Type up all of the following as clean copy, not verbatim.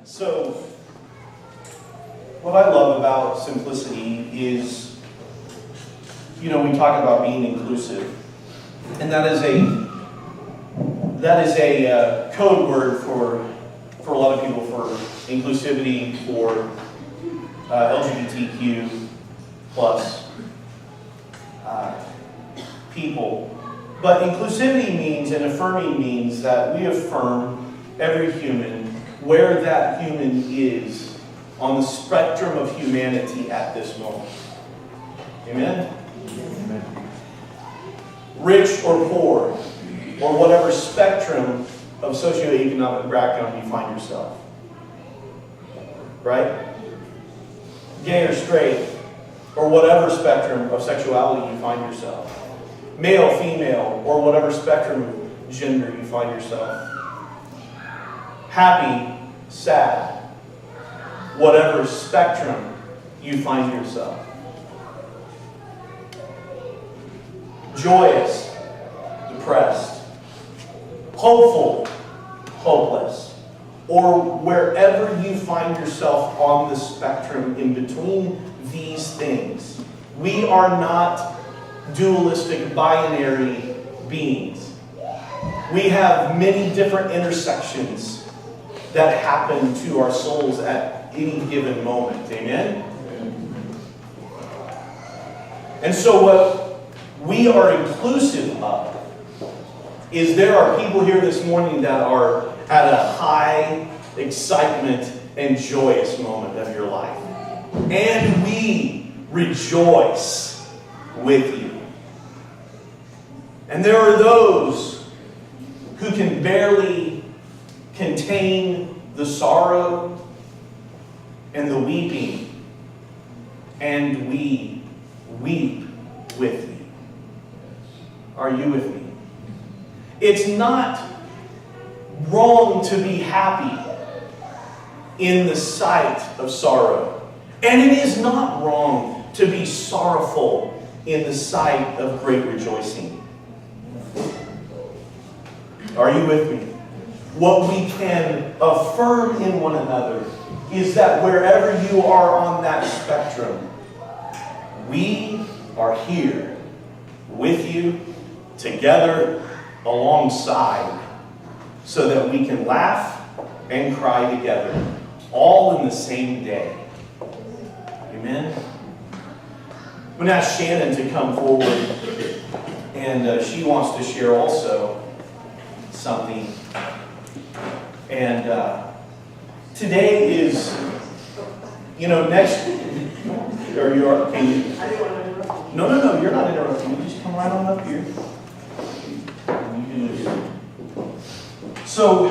So, what I love about simplicity is, we talk about being inclusive, and that is a code word for a lot of people for inclusivity, for LGBTQ plus people. But inclusivity means, and affirming means, that we affirm every human where that human is on the spectrum of humanity at this moment. Amen? Amen. Rich or poor, or whatever spectrum of socioeconomic background you find yourself. Right? Gay or straight, or whatever spectrum of sexuality you find yourself. Male, female, or whatever spectrum of gender you find yourself. Happy, sad, whatever spectrum you find yourself. Joyous, depressed, hopeful, hopeless, or wherever you find yourself on the spectrum in between these things. We are not dualistic, binary beings. We have many different intersections that happen to our souls at any given moment. Amen? And so what we are inclusive of is there are people here this morning that are at a high excitement and joyous moment of your life. And we rejoice with you. And there are those who can barely contain the sorrow and the weeping, and we weep with you. Are you with me? It's not wrong to be happy in the sight of sorrow, and it is not wrong to be sorrowful in the sight of great rejoicing. Are you with me? What we can affirm in one another is that wherever you are on that spectrum, we are here with you, together, alongside, so that we can laugh and cry together, all in the same day. Amen? I'm going to ask Shannon to come forward, and she wants to share also something. And today is, next, or you're, can you? I didn't want to interrupt. No, you're not interrupting. You just come right on up here. And you can listen. So,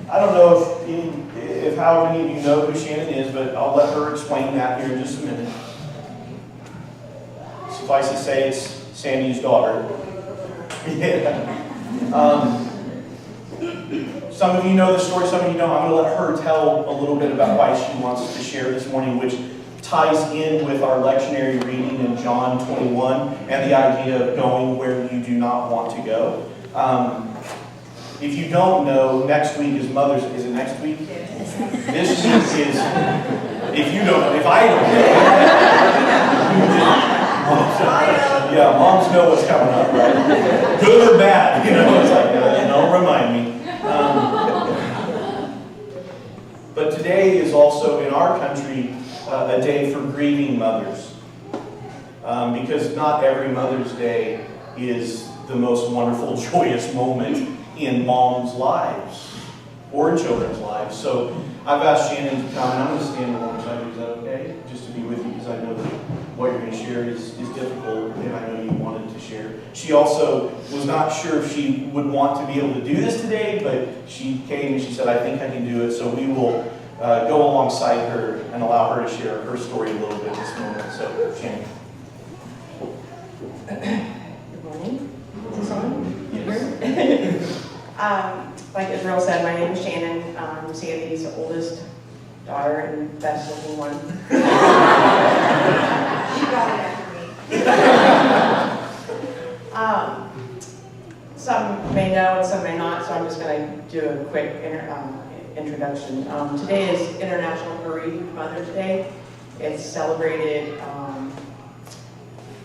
I don't know if how many of you know who Shannon is, but I'll let her explain that here in just a minute. Suffice to say, it's Sandy's daughter. Yeah. Some of you know the story, some of you don't. I'm going to let her tell a little bit about why she wants to share this morning, which ties in with our lectionary reading in John 21 and the idea of going where you do not want to go. If you don't know, next week is Mother's Day. Is it next week? Yes. This week is, if you don't know, if I don't know. Yeah, moms know what's coming up, right? Good or bad, it's like, don't remind me. But today is also, in our country, a day for grieving mothers. Because not every Mother's Day is the most wonderful, joyous moment in moms' lives or in children's lives. So I've asked Shannon to come, and I'm going to stand alongside you. Is that okay? Just to be with you, because I know that what you're going to share is difficult, and I know you wanted to share. She also was not sure if she would want to be able to do this today, but she came and she said, I think I can do it. So we will go alongside her and allow her to share her story a little bit this moment. So, Shannon. Good morning. Is this on? Yes. Like Israel said, my name is Shannon. I'm Sandy's oldest daughter and best looking one. She got it after me. Some may know and some may not, so I'm just going to do a quick introduction. Today is International Bereaved Mother Day. It's celebrated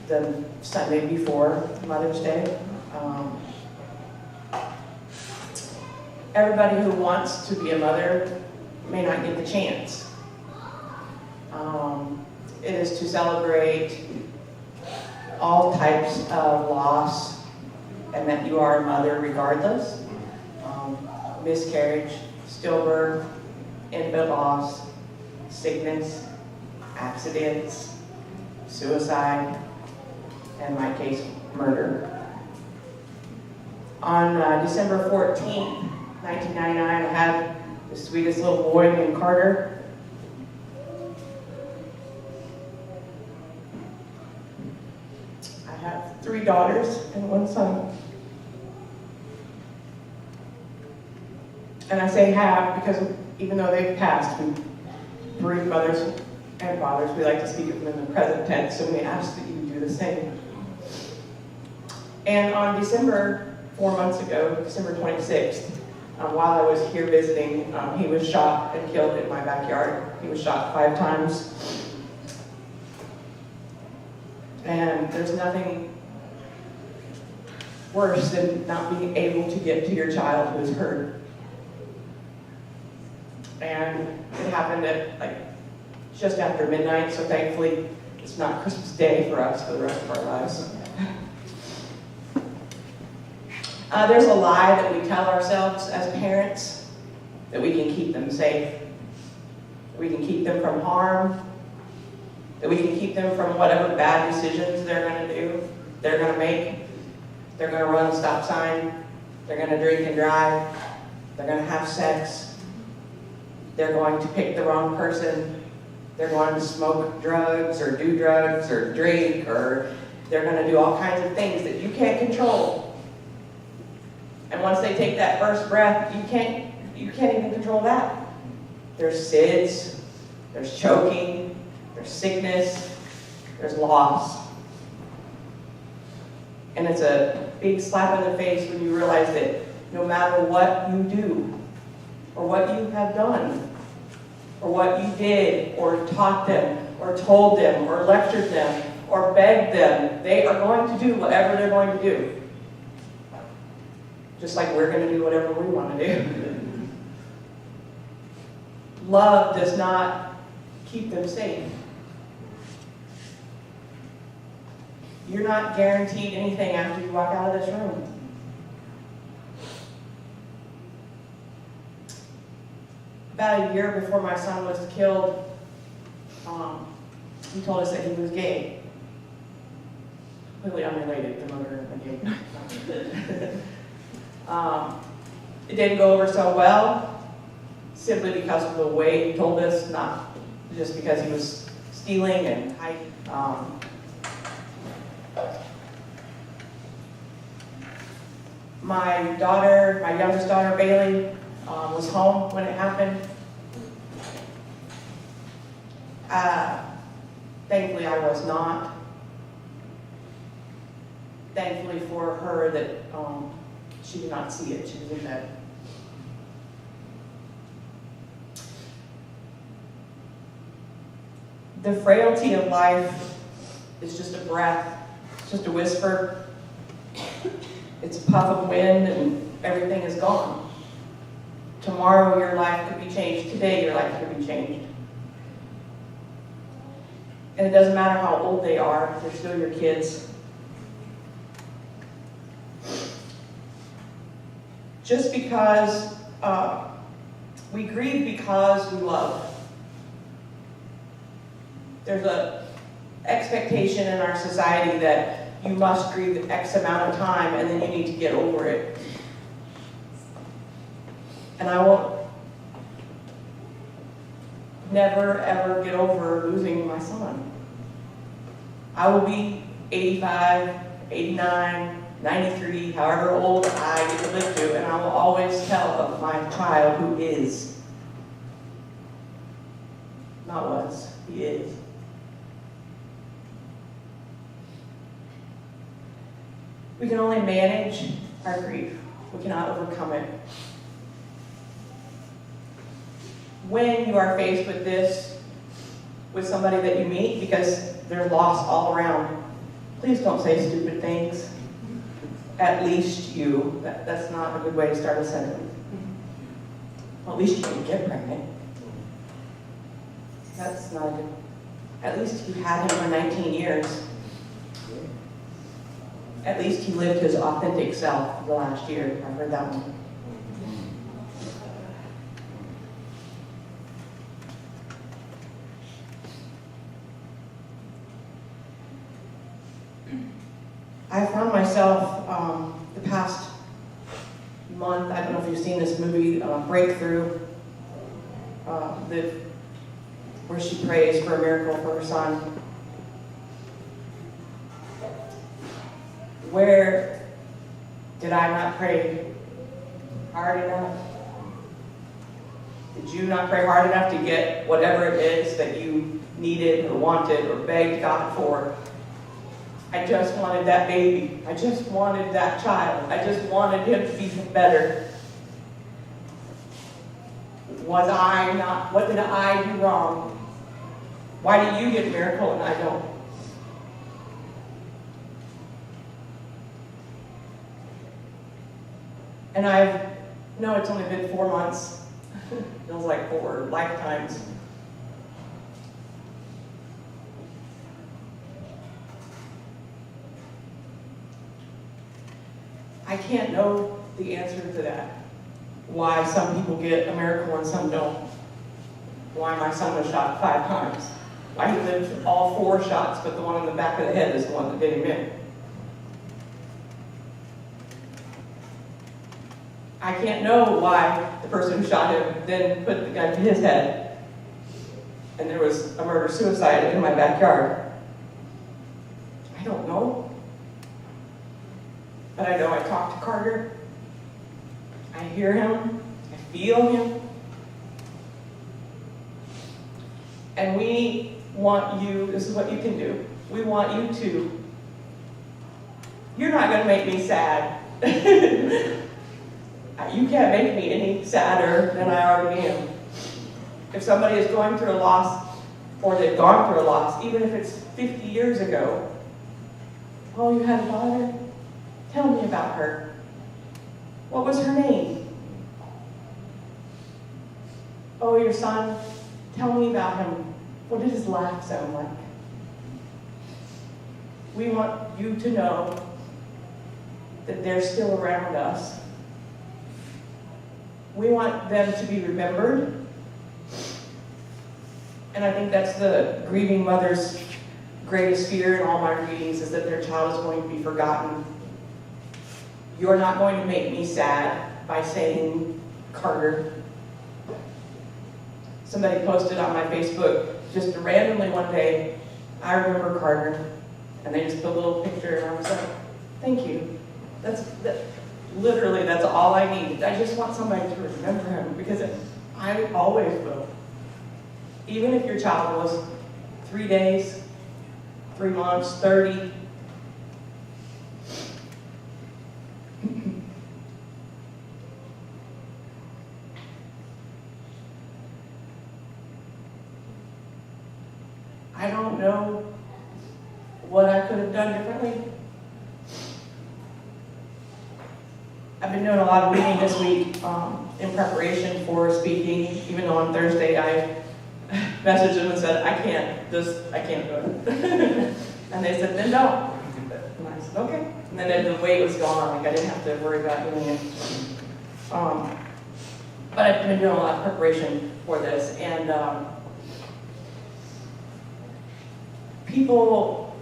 the Sunday before Mother's Day. Everybody who wants to be a mother may not get the chance. It is to celebrate all types of loss and that you are a mother regardless. Miscarriage, stillbirth, infant loss, sickness, accidents, suicide, and in my case, murder. On December 14th, 1999, I had the sweetest little boy named Carter. I have 3 daughters and 1 son. And I say have because even though they've passed, we bereaved mothers and fathers, we like to speak of them in the present tense, so we ask that you do the same. And on December, 4 months ago, December 26th, while I was here visiting, he was shot and killed in my backyard. He was shot 5 times. And there's nothing worse than not being able to get to your child who is hurt. And it happened at just after midnight, so thankfully it's not Christmas Day for us for the rest of our lives. There's a lie that we tell ourselves as parents that we can keep them safe, that we can keep them from harm, that we can keep them from whatever bad decisions they're going to do, they're going to make. They're going to run a stop sign, they're going to drink and drive, they're going to have sex, they're going to pick the wrong person, they're going to smoke drugs or do drugs or drink, or they're going to do all kinds of things that you can't control. And once they take that first breath, you can't even control that. There's SIDS, there's choking, there's sickness, there's loss. And it's a big slap in the face when you realize that no matter what you do, or what you have done, or what you did, or taught them, or told them, or lectured them, or begged them, they are going to do whatever they're going to do. Just like we're going to do whatever we want to do. Love does not keep them safe. You're not guaranteed anything after you walk out of this room. About a year before my son was killed, he told us that he was gay. Completely unrelated to murder and gay. It didn't go over so well, simply because of the way he told us, not just because he was stealing and hiding. My youngest daughter, Bailey, was home when it happened. Thankfully, I was not. Thankfully for her that she did not see it. She was in bed. The frailty of life is just a breath. It's just a whisper. It's a puff of wind and everything is gone. Tomorrow your life could be changed. Today your life could be changed. And it doesn't matter how old they are, they're still your kids. Just because we grieve because we love. There's an expectation in our society that you must grieve X amount of time and then you need to get over it. And I won't never ever get over losing my son. I will be 85, 89, 93, however old I get to live to, and I will always tell of my child who is. Not was, he is. We can only manage our grief. We cannot overcome it. when you are faced with this, with somebody that you meet, because there's loss all around, please don't say stupid things. At least you. That's not a good way to start a sentence. Well, at least you didn't get pregnant. That's not a good. At least you had him for 19 years. At least he lived his authentic self the last year. I've heard that one. I found myself the past month, I don't know if you've seen this movie, Breakthrough, where she prays for a miracle for her son. Where did I not pray hard enough? Did you not pray hard enough to get whatever it is that you needed or wanted or begged God for? I just wanted that baby. I just wanted that child. I just wanted him to be better. Was I not? What did I do wrong? Why do you get a miracle and I don't? And no, it's only been 4 months. Feels like 4 lifetimes. I can't know the answer to that. Why some people get a miracle and some don't. Why my son was shot 5 times. Why he lived all 4 shots, but the one in the back of the head is the one that did him in. I can't know why the person who shot him then put the gun to his head and there was a murder-suicide in my backyard. I don't know. But I know I talk to Carter. I hear him. I feel him. And we want you, this is what you can do. We want you to. You're not going to make me sad. You can't make me any sadder than I already am. If somebody is going through a loss, or they've gone through a loss, even if it's 50 years ago, oh, you had a daughter? Tell me about her. What was her name? Oh, your son? Tell me about him. What did his laugh sound like? We want you to know that they're still around us. We want them to be remembered. And I think that's the grieving mother's greatest fear in all my readings, is that their child is going to be forgotten. You're not going to make me sad by saying Carter. Somebody posted on my Facebook just randomly one day, I remember Carter. And they just put a little picture and I was like, thank you. Literally, that's all I need. I just want somebody to remember him because I always will. Even if your child was 3 days, 3 months, 30. I don't know what I could have done differently. I've been doing a lot of reading this week in preparation for speaking, even though on Thursday I messaged them and said, I can't do it. And they said, then don't. And I said, okay. And then the weight was gone, like I didn't have to worry about doing it. But I've been doing a lot of preparation for this, and people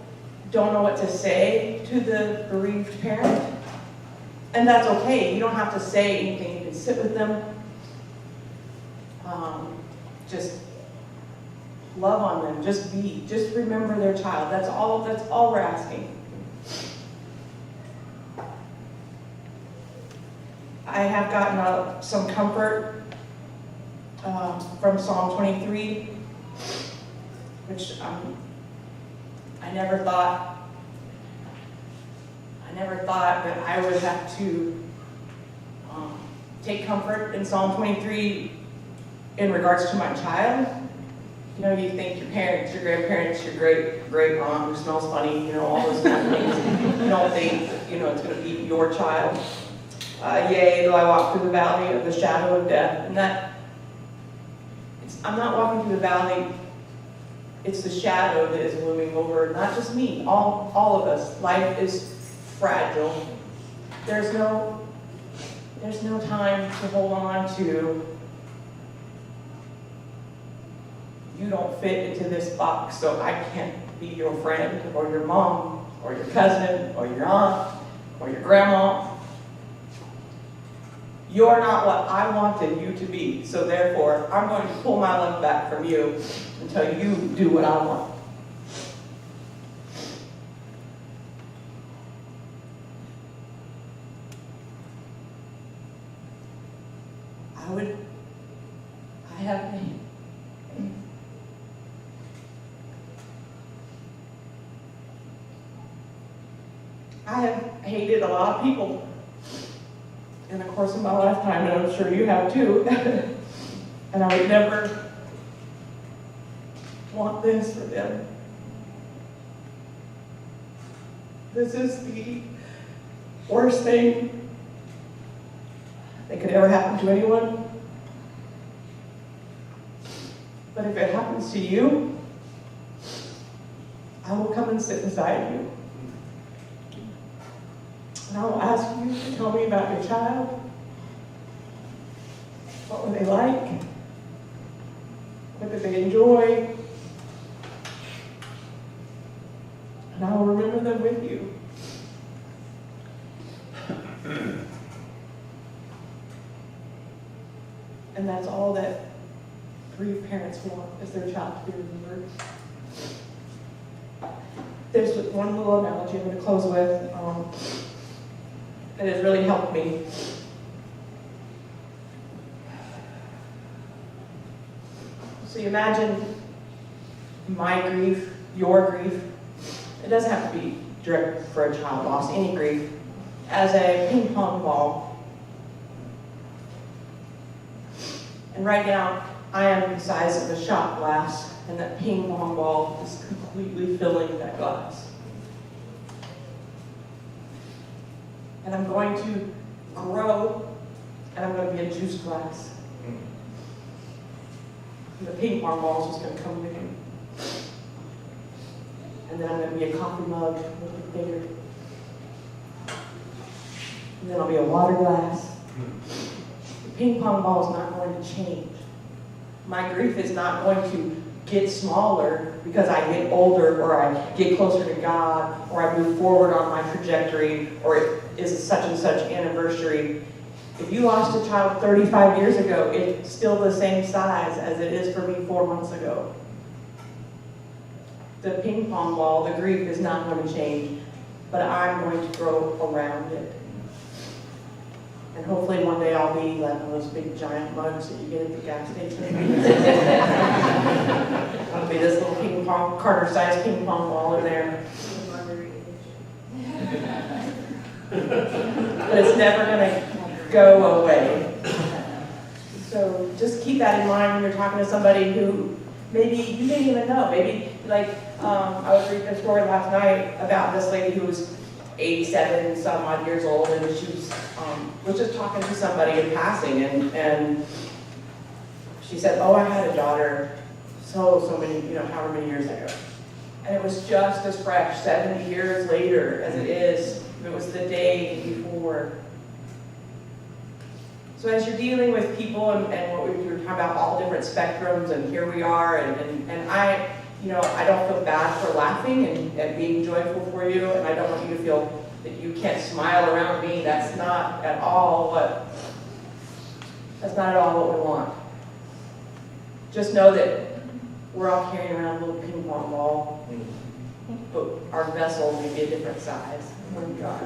don't know what to say to the bereaved parent. And that's okay. You don't have to say anything. You can sit with them. Just love on them. Just be. Just remember their child. That's all we're asking. I have gotten some comfort from Psalm 23, which I never thought that I would have to take comfort in Psalm 23 in regards to my child, you know, you think your parents, your grandparents, your great mom who smells funny, you know, all those kind of things. You don't think, you know, it's going to be your child. Yea, though I walk through the valley of the shadow of death, and I'm not walking through the valley. It's the shadow that is looming over, not just me, all of us. Life is fragile. There's no time to hold on to. You don't fit into this box, so I can't be your friend or your mom or your cousin or your aunt or your grandma. You're not what I wanted you to be, so therefore I'm going to pull my love back from you until you do what I want. I have hated a lot of people in the course of my lifetime, and I'm sure you have too. And I would never want this for them. This is the worst thing that could ever happen to anyone. But if it happens to you, I will come and sit beside you. And I will ask you to tell me about your child. What were they like? What did they enjoy? And I will remember them with you. And that's all that bereaved parents want, is their child to be remembered. There's one little analogy I'm going to close with that has really helped me. So you imagine my grief, your grief. It doesn't have to be direct for a child loss, any grief, as a ping pong ball. And right now, I am the size of a shot glass, and that ping pong ball is completely filling that glass. And I'm going to grow, and I'm going to be a juice glass. And the ping pong ball is just going to come in. And then I'm going to be a coffee mug, a little bit bigger. And then I'll be a water glass. The ping pong ball is not going to change. My grief is not going to get smaller because I get older, or I get closer to God, or I move forward on my trajectory, or it is such and such anniversary. If you lost a child 35 years ago, it's still the same size as it is for me 4 months ago. The ping pong ball, the grief, is not going to change, but I'm going to grow around it. And hopefully one day I'll be like one of those big giant mugs that you get at the gas station. I'll be this little ping pong, Carter-sized ping pong ball in there. But it's never going to go away. So just keep that in mind when you're talking to somebody who maybe you didn't even know. Maybe, like, I was reading a story last night about this lady who was 87 some odd years old, and she was just talking to somebody in passing, and she said, "Oh, I had a daughter so many, however many years ago." And it was just as fresh 70 years later as it is if it was the day before. So as you're dealing with people and what we were talking about, all different spectrums, and here we are, and I don't feel bad for laughing and being joyful for you, and I don't want you to feel that you can't smile around me. That's not at all what we want. Just know that we're all carrying around a little ping pong ball, but our vessel may be a different size when we are.